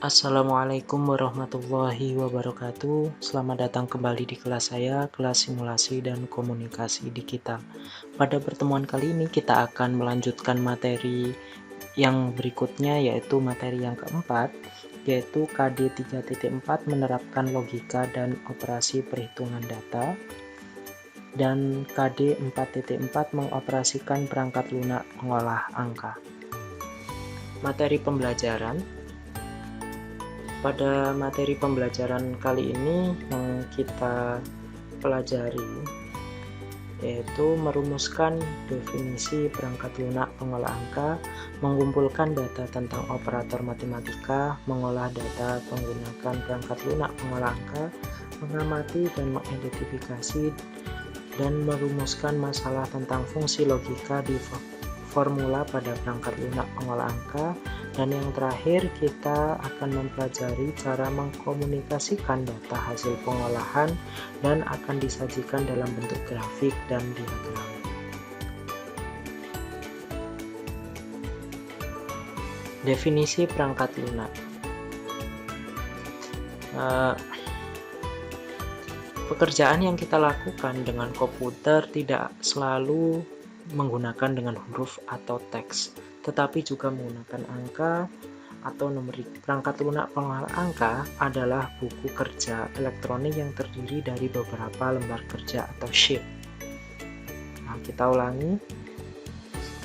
Assalamualaikum warahmatullahi wabarakatuh. Selamat datang kembali di kelas saya, kelas simulasi dan komunikasi digital. Pada pertemuan kali ini kita akan melanjutkan materi yang berikutnya, yaitu materi yang keempat, yaitu KD 3.4 menerapkan logika dan operasi perhitungan data, dan KD 4.4 mengoperasikan perangkat lunak pengolah angka. Materi pembelajaran. Pada materi pembelajaran kali ini yang kita pelajari yaitu merumuskan definisi perangkat lunak pengolah angka, mengumpulkan data tentang operator matematika, mengolah data menggunakan perangkat lunak pengolah angka, mengamati dan mengidentifikasi dan merumuskan masalah tentang fungsi logika di formula pada perangkat lunak pengolah angka. Dan yang terakhir, kita akan mempelajari cara mengkomunikasikan data hasil pengolahan dan akan disajikan dalam bentuk grafik dan diagram. Definisi perangkat lunak. Pekerjaan yang kita lakukan dengan komputer tidak selalu menggunakan dengan huruf atau teks, tetapi juga menggunakan angka atau numerik. Perangkat lunak pengolah angka adalah buku kerja elektronik yang terdiri dari beberapa lembar kerja atau sheet. Nah, kita ulangi.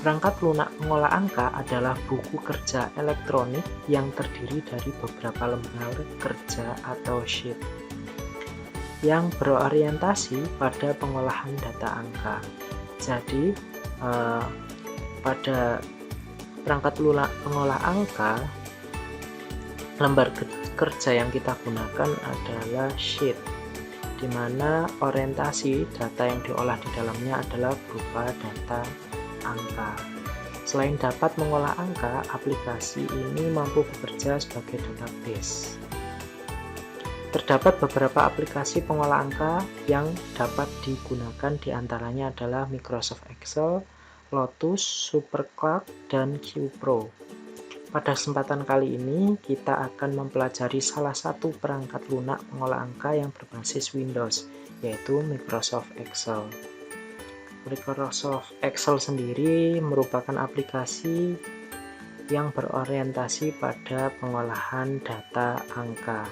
Perangkat lunak pengolah angka adalah buku kerja elektronik yang terdiri dari beberapa lembar kerja atau sheet yang berorientasi pada pengolahan data angka. Jadi, pada perangkat lunak pengolah angka, lembar kerja yang kita gunakan adalah sheet, di mana orientasi data yang diolah di dalamnya adalah berupa data angka. Selain dapat mengolah angka, aplikasi ini mampu bekerja sebagai database. Terdapat beberapa aplikasi pengolah angka yang dapat digunakan, diantaranya adalah Microsoft Excel, Lotus, SuperCalc, dan QPro. Pada kesempatan kali ini, kita akan mempelajari salah satu perangkat lunak pengolah angka yang berbasis Windows, yaitu Microsoft Excel. Microsoft Excel sendiri merupakan aplikasi yang berorientasi pada pengolahan data angka.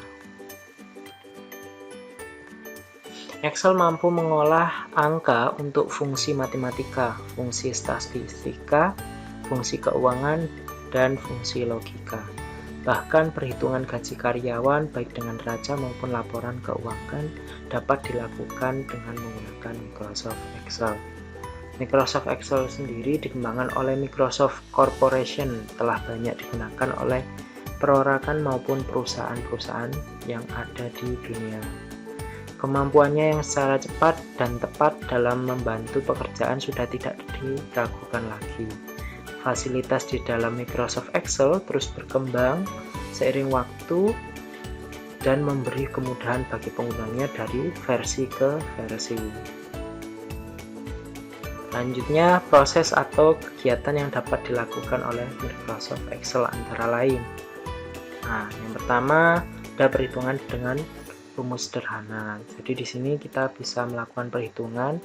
Excel mampu mengolah angka untuk fungsi matematika, fungsi statistika, fungsi keuangan, dan fungsi logika. Bahkan perhitungan gaji karyawan baik dengan neraca maupun laporan keuangan dapat dilakukan dengan menggunakan Microsoft Excel. Microsoft Excel sendiri dikembangkan oleh Microsoft Corporation, telah banyak digunakan oleh perorangan maupun perusahaan-perusahaan yang ada di dunia. Kemampuannya yang secara cepat dan tepat dalam membantu pekerjaan sudah tidak diragukan lagi. Fasilitas di dalam Microsoft Excel terus berkembang seiring waktu dan memberi kemudahan bagi penggunanya dari versi ke versi. Selanjutnya, proses atau kegiatan yang dapat dilakukan oleh Microsoft Excel antara lain. Nah, yang pertama ada perhitungan dengan rumus sederhana. Jadi di sini kita bisa melakukan perhitungan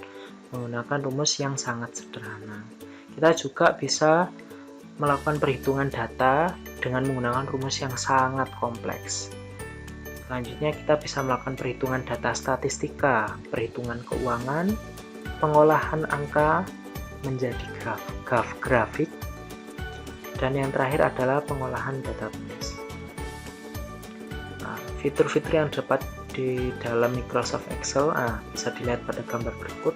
menggunakan rumus yang sangat sederhana. Kita juga bisa melakukan perhitungan data dengan menggunakan rumus yang sangat kompleks. Selanjutnya kita bisa melakukan perhitungan data statistika, perhitungan keuangan, pengolahan angka menjadi grafik, dan yang terakhir adalah pengolahan database. Nah, fitur-fitur yang dapat di dalam Microsoft Excel bisa dilihat pada gambar berikut.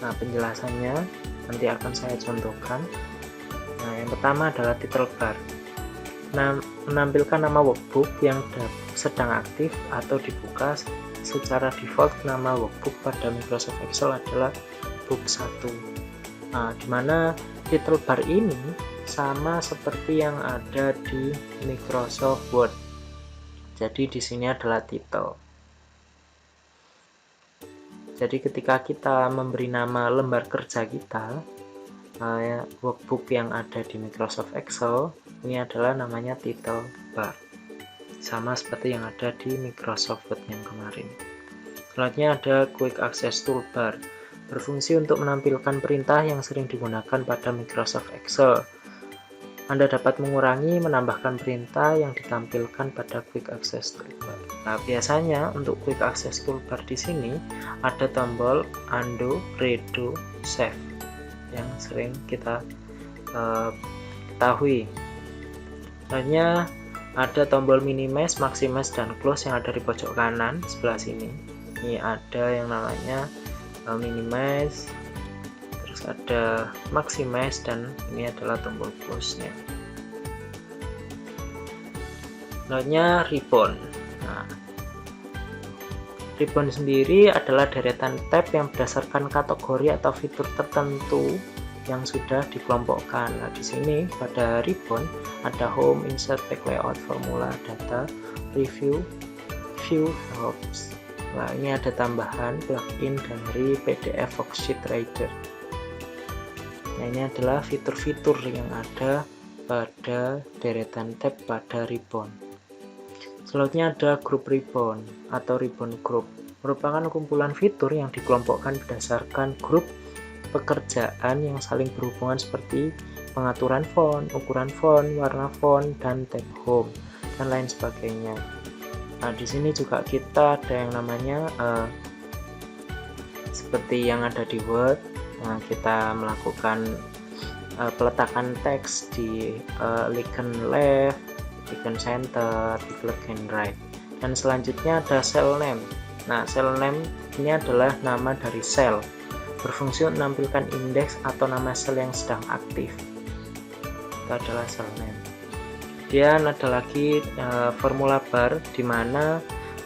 Nah, penjelasannya nanti akan saya contohkan. Nah, yang pertama adalah title bar. Nah, menampilkan nama workbook yang sedang aktif atau dibuka. Secara default nama workbook pada Microsoft Excel adalah book 1. Nah, dimana title bar ini sama seperti yang ada di Microsoft Word. Jadi di sini adalah title. Jadi ketika kita memberi nama lembar kerja kita, workbook yang ada di Microsoft Excel. Ini adalah namanya title bar, sama seperti yang ada di Microsoft Word yang kemarin. Selanjutnya ada Quick Access Toolbar, berfungsi untuk menampilkan perintah yang sering digunakan pada Microsoft Excel. Anda dapat mengurangi, menambahkan perintah yang ditampilkan pada Quick Access Toolbar. Nah, biasanya untuk Quick Access Toolbar di sini ada tombol Undo, Redo, Save yang sering kita ketahui. Selanjutnya ada tombol Minimize, Maximize, dan Close yang ada di pojok kanan sebelah sini. Ini ada yang namanya Minimize, terus ada Maximize, dan ini adalah tombol Close-nya. Selanjutnya Ribbon. Nah, Ribbon sendiri adalah deretan tab yang berdasarkan kategori atau fitur tertentu yang sudah dikelompokkan. Nah, di sini pada Ribbon ada Home, Insert, Back Layout, Formula, Data, Review, View, Helps. Nah, ini ada tambahan plugin dari PDF Worksheet Reader. Nah, ini adalah fitur-fitur yang ada pada deretan tab pada Ribbon. Selanjutnya ada Group Ribbon atau Ribbon Group, merupakan kumpulan fitur yang dikelompokkan berdasarkan grup pekerjaan yang saling berhubungan seperti pengaturan font, ukuran font, warna font, dan tab home, dan lain sebagainya. Nah, di sini juga kita ada yang namanya seperti yang ada di Word. Nah, kita melakukan peletakan teks di icon left, icon center, icon right. Dan selanjutnya ada cell name. Nah, cell name ini adalah nama dari sel, berfungsi untuk menampilkan indeks atau nama sel yang sedang aktif. Itu adalah cell name. Kemudian ada lagi formula bar, di mana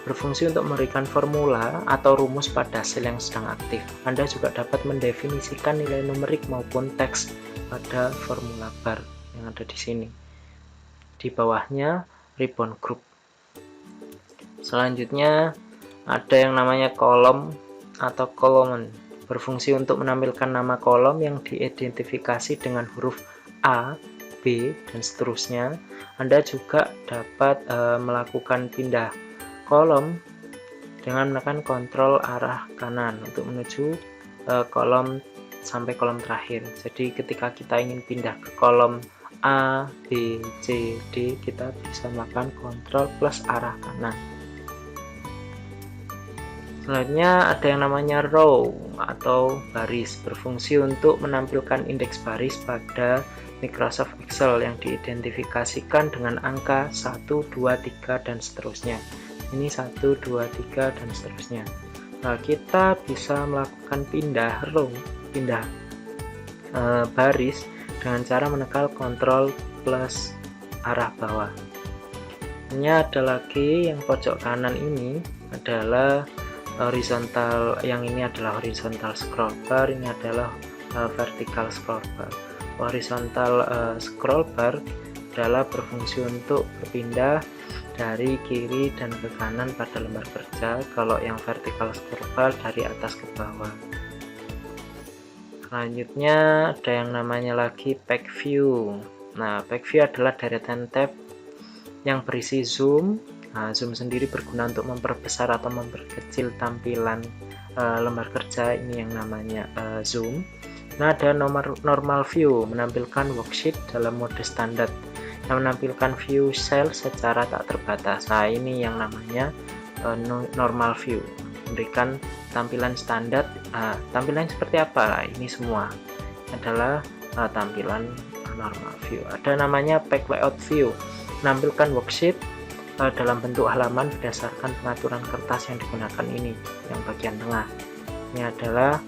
berfungsi untuk memberikan formula atau rumus pada sel yang sedang aktif. Anda juga dapat mendefinisikan nilai numerik maupun teks pada formula bar yang ada di sini. Di bawahnya Ribbon Group. Selanjutnya ada yang namanya kolom atau column, berfungsi untuk menampilkan nama kolom yang diidentifikasi dengan huruf A, B, dan seterusnya. Anda juga dapat melakukan pindah kolom dengan menekan kontrol arah kanan untuk menuju kolom sampai kolom terakhir. Jadi ketika kita ingin pindah ke kolom A, B, C, D, kita bisa melakukan kontrol plus arah kanan. Selanjutnya ada yang namanya row atau baris, berfungsi untuk menampilkan indeks baris pada Microsoft Excel yang diidentifikasikan dengan angka 1, 2, 3, dan seterusnya. Ini 1, 2, 3, dan seterusnya. Nah, kita bisa melakukan pindah row, pindah baris dengan cara menekan kontrol plus arah bawah. Ini ada lagi yang pojok kanan ini adalah horizontal, yang ini adalah horizontal scroll bar, ini adalah vertical scroll bar. Horizontal scroll bar adalah berfungsi untuk berpindah dari kiri dan ke kanan pada lembar kerja, kalau yang vertical scroll bar dari atas ke bawah. Selanjutnya ada yang namanya lagi Pack View. Nah, Pack View adalah deretan tab yang berisi zoom. Nah, zoom sendiri berguna untuk memperbesar atau memperkecil tampilan lembar kerja, ini yang namanya zoom. Nah, ada normal view, menampilkan worksheet dalam mode standar yang menampilkan view cell secara tak terbatas. Nah, ini yang namanya normal view, memberikan tampilan standar. Tampilan seperti apa? Nah, ini semua adalah tampilan normal view. Ada namanya pack layout view, menampilkan worksheet dalam bentuk halaman berdasarkan pengaturan kertas yang digunakan ini, yang bagian tengah. Ini adalah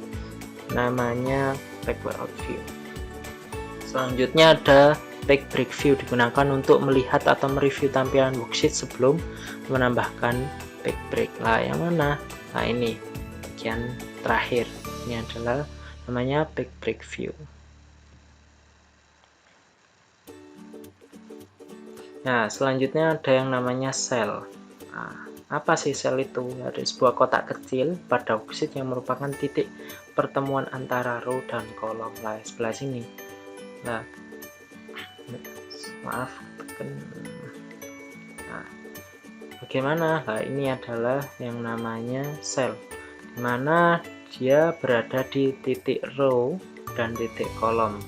namanya pack layout view. Selanjutnya ada pack break view, digunakan untuk melihat atau mereview tampilan worksheet sebelum menambahkan pack break. Lah, yang mana? Nah, ini bagian terakhir. Ini adalah namanya pack break view. Nah, selanjutnya ada yang namanya cell. Nah, apa sih cell itu? Ada sebuah kotak kecil pada worksheet yang merupakan titik pertemuan antara row dan kolom. Lah sebelah sini. Nah, maaf. Nah, bagaimana? Nah, ini adalah yang namanya sel, dimana dia berada di titik row dan titik kolom.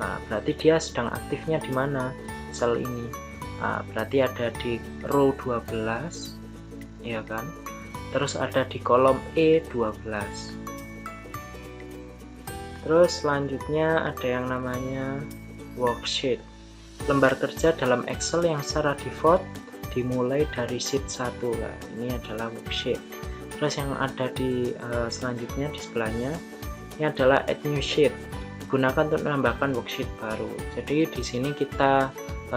Nah, berarti dia sedang aktifnya di mana sel ini? Nah, berarti ada di row 12, ya kan? Terus ada di kolom E12. Terus selanjutnya ada yang namanya worksheet, lembar kerja dalam Excel yang secara default dimulai dari sheet 1. Nah, ini adalah worksheet. Terus yang ada di selanjutnya di sebelahnya ini adalah add new sheet, gunakan untuk menambahkan worksheet baru. Jadi di sini kita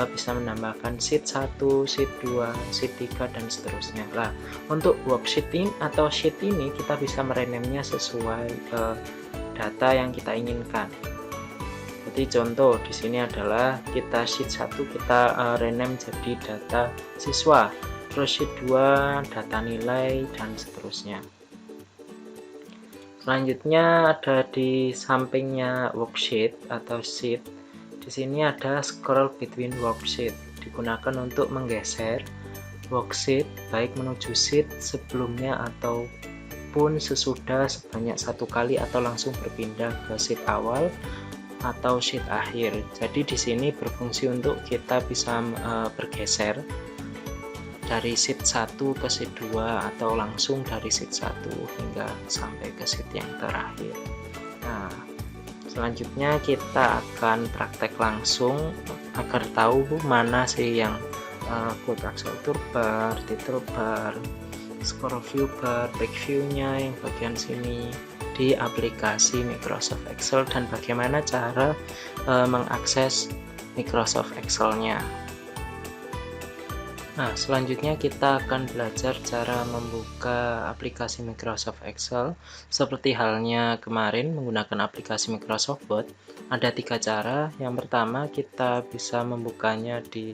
bisa menambahkan sheet 1, sheet 2, sheet 3 dan seterusnya. Lah, untuk worksheet ini atau sheet ini kita bisa merename-nya sesuai data yang kita inginkan. Jadi contoh di sini adalah kita sheet 1 kita rename jadi data siswa, terus sheet 2 data nilai dan seterusnya. Selanjutnya ada di sampingnya worksheet atau sheet. Di sini ada scroll between worksheet, digunakan untuk menggeser worksheet baik menuju sheet sebelumnya ataupun sesudah sebanyak 1 kali atau langsung berpindah ke sheet awal atau sheet akhir. Jadi di sini berfungsi untuk kita bisa bergeser dari sheet 1 ke sheet 2 atau langsung dari sheet 1 hingga sampai ke sheet yang terakhir. Nah, selanjutnya kita akan praktek langsung agar tahu mana sih yang quote Excel toolbar, title bar, scroll view bar, back view-nya yang bagian sini di aplikasi Microsoft Excel dan bagaimana cara mengakses Microsoft Excel-nya. Nah, selanjutnya kita akan belajar cara membuka aplikasi Microsoft Excel. Seperti halnya kemarin menggunakan aplikasi Microsoft Word, ada 3 cara. Yang pertama, kita bisa membukanya di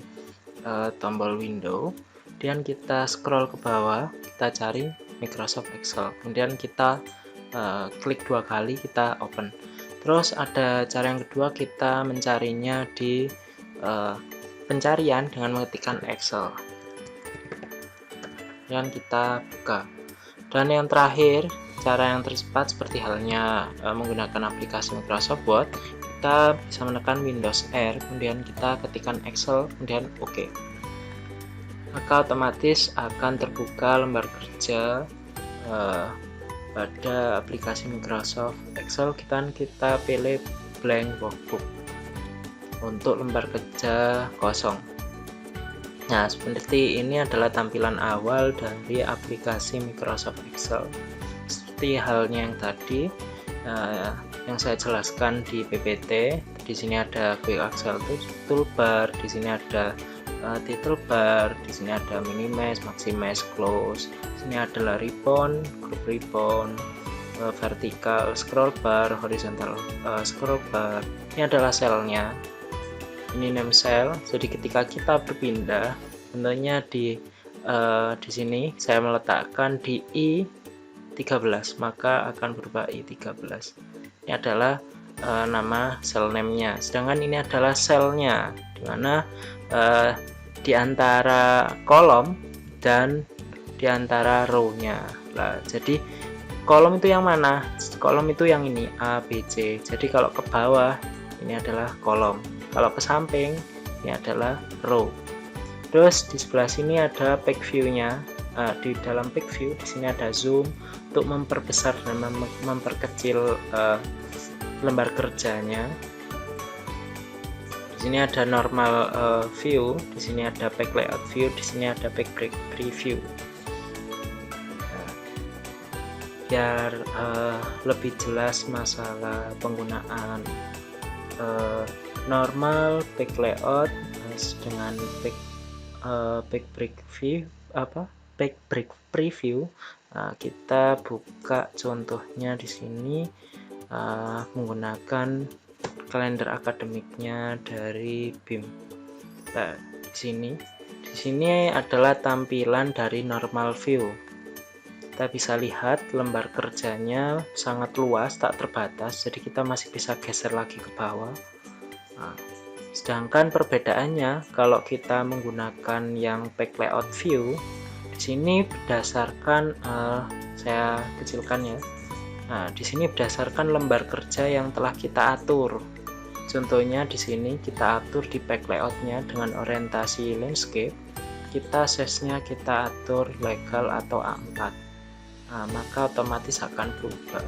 tombol window, kemudian kita scroll ke bawah, kita cari Microsoft Excel, kemudian kita klik 2 kali, kita open. Terus ada cara yang kedua, kita mencarinya di pencarian dengan mengetikkan Excel dan kita buka. Dan yang terakhir, cara yang tercepat seperti halnya menggunakan aplikasi Microsoft Word, kita bisa menekan Windows R, kemudian kita ketikkan Excel, kemudian OK. Maka otomatis akan terbuka lembar kerja pada aplikasi Microsoft Excel. Kita pilih blank workbook untuk lembar kerja kosong. Nah, seperti ini adalah tampilan awal dari aplikasi Microsoft Excel. Seperti halnya yang tadi yang saya jelaskan di PPT. Di sini ada Quick Excel toolbar, di sini ada title bar, di sini ada minimize, maximize, close. Di sini adalah ribbon, group ribbon, vertical scroll bar, horizontal scroll bar. Ini adalah selnya. Ini name cell. Jadi ketika kita berpindah, tentunya di sini saya meletakkan di I13, maka akan berubah I13. Ini adalah nama cell name-nya. Sedangkan ini adalah selnya, di mana di antara kolom dan di antara row-nya. Nah, jadi kolom itu yang mana? Kolom itu yang ini A, B, C. Jadi kalau ke bawah ini adalah kolom. Kalau ke samping ini adalah row. Terus di sebelah sini ada back view-nya. Di dalam back view di sini ada zoom untuk memperbesar dan memperkecil lembar kerjanya. Di sini ada normal view, di sini ada back layout view, di sini ada back preview. Nah, biar lebih jelas masalah penggunaan normal back layout dengan back preview. Nah, kita buka contohnya di sini menggunakan kalender akademiknya dari BIM. Nah, di sini adalah tampilan dari normal view. kita bisa lihat lembar kerjanya sangat luas, tak terbatas, jadi kita masih bisa geser lagi ke bawah. Nah, sedangkan perbedaannya kalau kita menggunakan yang pack layout view, di sini berdasarkan saya kecilkan ya. Nah, di sini berdasarkan lembar kerja yang telah kita atur. Contohnya di sini kita atur di pack layoutnya dengan orientasi landscape, kita size-nya kita atur legal atau A4. Nah, maka otomatis akan berubah.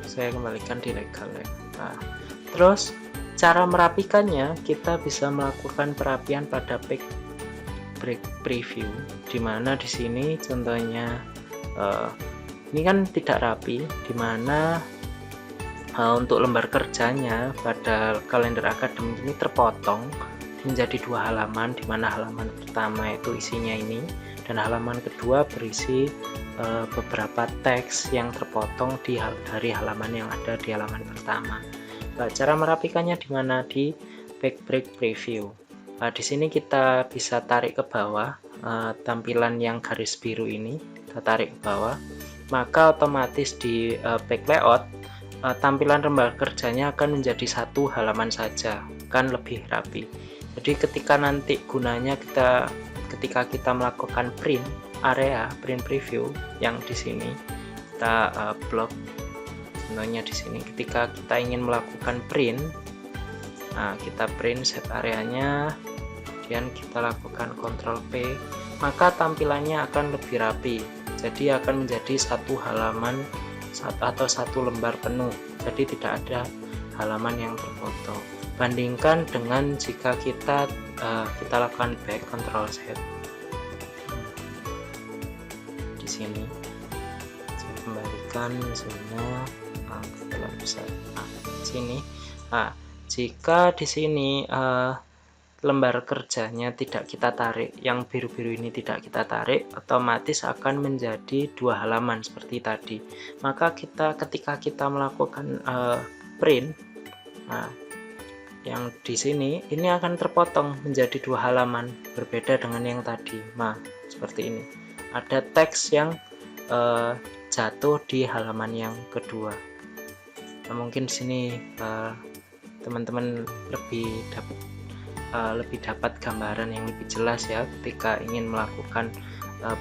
Saya kembalikan di legal ya. Nah, terus cara merapikannya, kita bisa melakukan perapian pada pack break preview, dimana di sini contohnya ini kan tidak rapi, dimana untuk lembar kerjanya pada kalender akademik ini terpotong menjadi 2 halaman, dimana halaman pertama itu isinya ini dan halaman kedua berisi beberapa teks yang terpotong dari halaman yang ada di halaman pertama. Nah, cara merapikannya dimana di pack break preview. Nah, di sini kita bisa tarik ke bawah tampilan yang garis biru ini, kita tarik ke bawah, maka otomatis di pack layout tampilan lembar kerjanya akan menjadi 1 halaman saja, kan lebih rapi. Jadi ketika nanti gunanya ketika kita melakukan print area, print preview yang di sini kita blok, contohnya di sini ketika kita ingin melakukan print. Nah, kita print set areanya, kemudian kita lakukan Ctrl P, maka tampilannya akan lebih rapi. Jadi akan menjadi 1 halaman atau 1 lembar penuh. Jadi tidak ada halaman yang terfoto. Bandingkan dengan jika kita lakukan back Ctrl Z. Di sini saya kembalikan misalnya sini. Nah, jika di sini lembar kerjanya tidak kita tarik, yang biru-biru ini tidak kita tarik, otomatis akan menjadi 2 halaman seperti tadi. Maka ketika kita melakukan print, nah, yang di sini ini akan terpotong menjadi 2 halaman, berbeda dengan yang tadi. Nah, seperti ini. Ada teks yang jatuh di halaman yang kedua. Nah, mungkin di sini teman-teman lebih dapat gambaran yang lebih jelas ya ketika ingin melakukan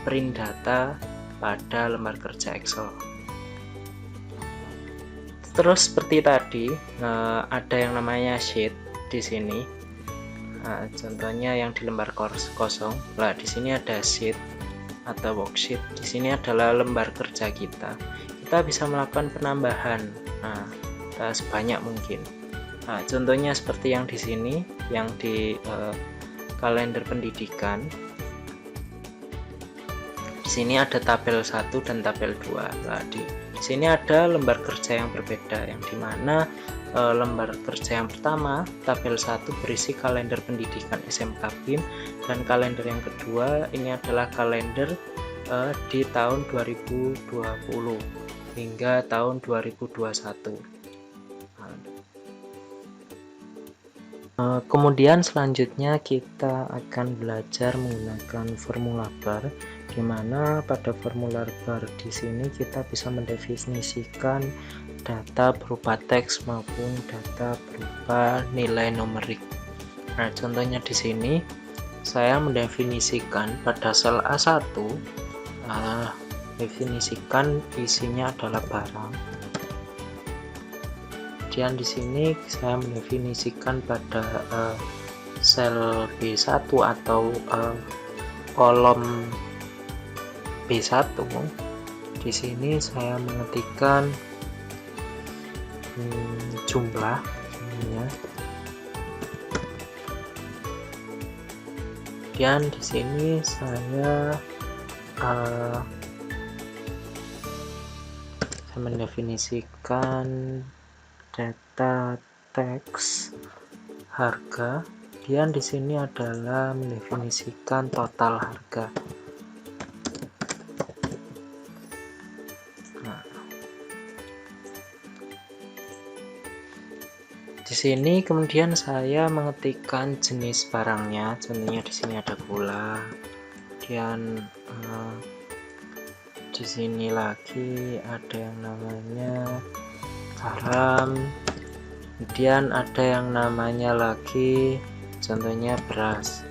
print data pada lembar kerja Excel. Terus seperti tadi ada yang namanya sheet di sini. Nah, contohnya yang di lembar kosong. Nah, di sini ada sheet atau worksheet. Di sini adalah lembar kerja kita. Kita bisa melakukan penambahan. Nah, sebanyak mungkin. Nah, contohnya seperti yang di sini, yang di kalender pendidikan. Di sini ada tabel 1 dan tabel 2. Nah, di sini ada lembar kerja yang berbeda, yang dimana lembar kerja yang pertama, tabel 1 berisi kalender pendidikan SMK BIM, dan kalender yang kedua ini adalah kalender di tahun 2020 hingga tahun 2021. Kemudian selanjutnya kita akan belajar menggunakan formula bar, di mana pada formula bar di sini kita bisa mendefinisikan data berupa teks maupun data berupa nilai numerik. Nah, contohnya di sini saya mendefinisikan pada sel A1, definisikan isinya adalah barang. Kemudian di sini saya mendefinisikan pada sel B1 atau kolom B1. Di sini saya mengetikkan jumlah ya. Kemudian di sini saya mendefinisikan data teks harga. Kemudian di sini adalah mendefinisikan total harga. Nah, di sini kemudian saya mengetikkan jenis barangnya. Contohnya di sini ada gula. Kemudian Di sini lagi ada yang namanya garam, kemudian ada yang namanya lagi contohnya beras.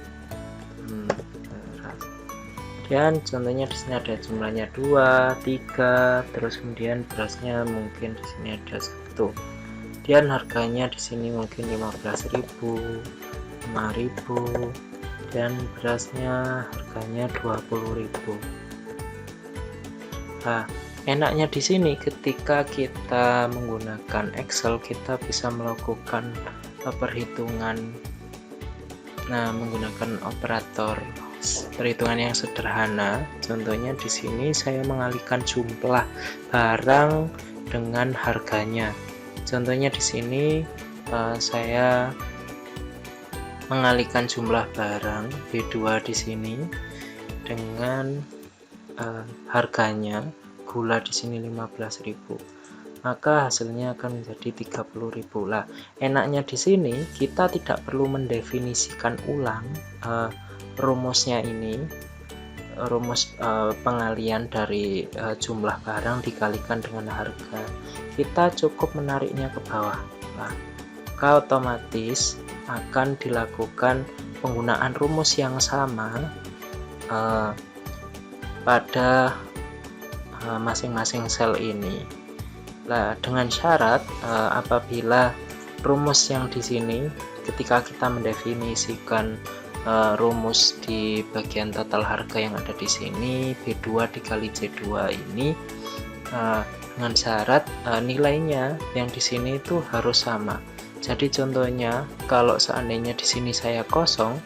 Dan contohnya di sini ada jumlahnya 2, 3, terus kemudian berasnya mungkin di sini ada 1. Dan harganya di sini mungkin 15.000, 5.000, dan berasnya harganya 20.000. Nah, enaknya di sini ketika kita menggunakan Excel, kita bisa melakukan perhitungan menggunakan operator perhitungan yang sederhana. Contohnya di sini saya mengalihkan jumlah barang dengan harganya. Contohnya di sini saya mengalihkan jumlah barang B2 di sini dengan harganya gula di sini 15.000. Maka hasilnya akan menjadi 30.000. Lah, enaknya di sini kita tidak perlu mendefinisikan ulang rumusnya ini, rumus pengalian dari jumlah barang dikalikan dengan harga. Kita cukup menariknya ke bawah. Nah, maka otomatis akan dilakukan penggunaan rumus yang sama pada masing-masing sel ini. Nah, dengan syarat apabila rumus yang di sini ketika kita mendefinisikan rumus di bagian total harga yang ada di sini B2 dikali C2 ini dengan syarat nilainya yang di sini itu harus sama. Jadi contohnya kalau seandainya di sini saya kosong,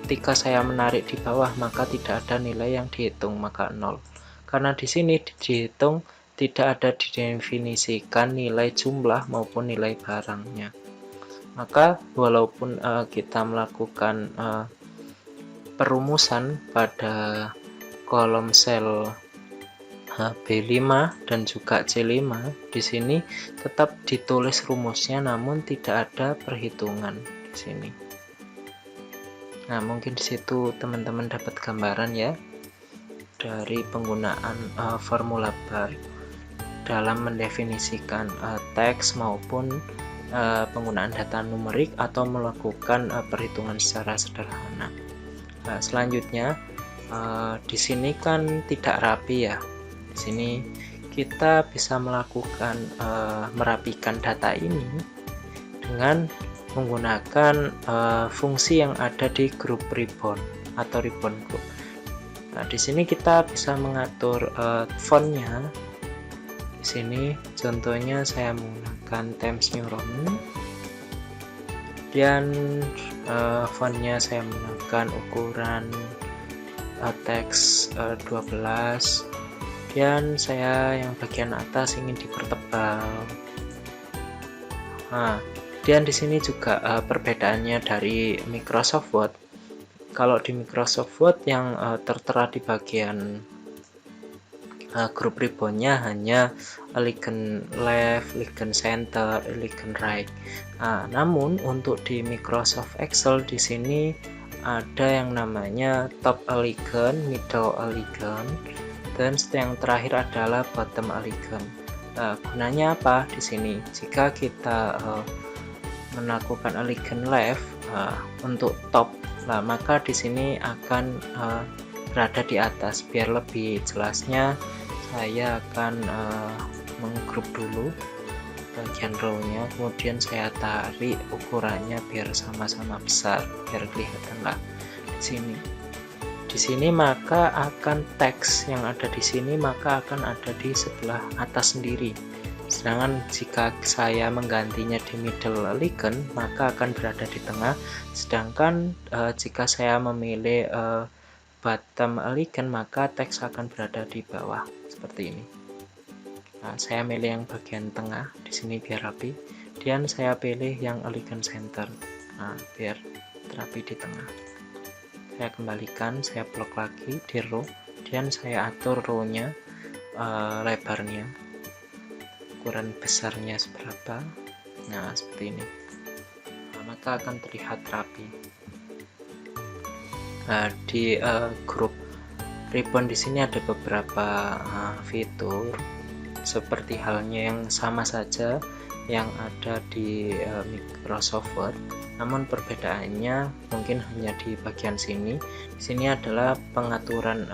ketika saya menarik di bawah maka tidak ada nilai yang dihitung, maka 0. Karena di sini dihitung tidak ada didefinisikan nilai jumlah maupun nilai barangnya. Maka walaupun kita melakukan perumusan pada kolom sel B5 dan juga C5, di sini tetap ditulis rumusnya namun tidak ada perhitungan di sini. Nah, mungkin di situ teman-teman dapat gambaran ya dari penggunaan formula bar dalam mendefinisikan teks maupun penggunaan data numerik atau melakukan perhitungan secara sederhana. Nah, selanjutnya di sini kan tidak rapi ya. Di sini kita bisa melakukan merapikan data ini dengan menggunakan fungsi yang ada di grup ribbon atau ribbon group. Nah, di sini kita bisa mengatur fontnya. Di sini contohnya saya menggunakan Times New Roman dan fontnya saya menggunakan ukuran teks 12 dan saya yang bagian atas ingin dipertebal. Nah, dan di sini juga perbedaannya dari Microsoft Word. Kalau di Microsoft Word yang tertera di bagian grup ribbonnya hanya elegant left, elegant center, elegant right. Namun untuk di Microsoft Excel di sini ada yang namanya top elegant, middle elegant, dan yang terakhir adalah bottom elegant. Gunanya apa di sini? Jika kita melakukan elegant left untuk top, maka di sini akan berada di atas. Biar lebih jelasnya saya akan menggroup dulu bagian row-nya, kemudian saya tarik ukurannya biar sama-sama besar, biar kelihatan lah di sini. Di sini maka akan teks yang ada di sini maka akan ada di sebelah atas sendiri. Sedangkan jika saya menggantinya di middle elegant maka akan berada di tengah. Sedangkan jika saya memilih bottom elegant maka teks akan berada di bawah seperti ini. Nah, saya milih yang bagian tengah di sini biar rapi, dan saya pilih yang elegant center. Nah, biar rapi di tengah. Saya kembalikan, saya blok lagi di row, dan saya atur row-nya lebarnya, ukuran besarnya seberapa. Nah, seperti ini. Nah, maka akan terlihat rapi. Di grup Ribbon di sini ada beberapa fitur seperti halnya yang sama saja yang ada di Microsoft Word, namun perbedaannya mungkin hanya di bagian sini. Di sini adalah pengaturan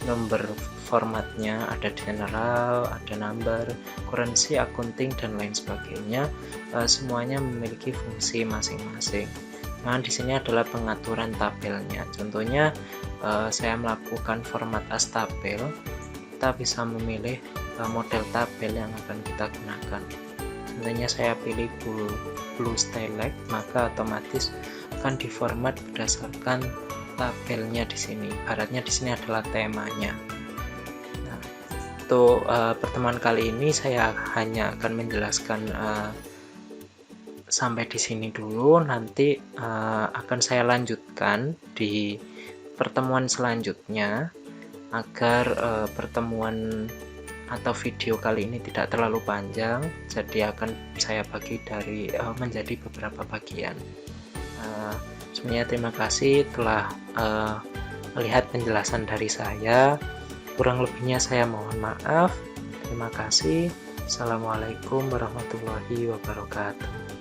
nomor formatnya, ada general, ada number, currency, accounting, dan lain sebagainya. Semuanya memiliki fungsi masing-masing. Nah, di sini adalah pengaturan tabelnya. Contohnya, saya melakukan format as tabel, kita bisa memilih model tabel yang akan kita gunakan. Contohnya saya pilih blue style, maka otomatis akan diformat berdasarkan tabelnya di sini. Ibaratnya di sini adalah temanya. Nah, untuk pertemuan kali ini saya hanya akan menjelaskan sampai di sini dulu. Nanti akan saya lanjutkan di pertemuan selanjutnya agar pertemuan atau video kali ini tidak terlalu panjang, jadi akan saya bagi menjadi beberapa bagian. Sebenarnya terima kasih telah melihat penjelasan dari saya. Kurang lebihnya saya mohon maaf. Terima kasih. Assalamualaikum warahmatullahi wabarakatuh.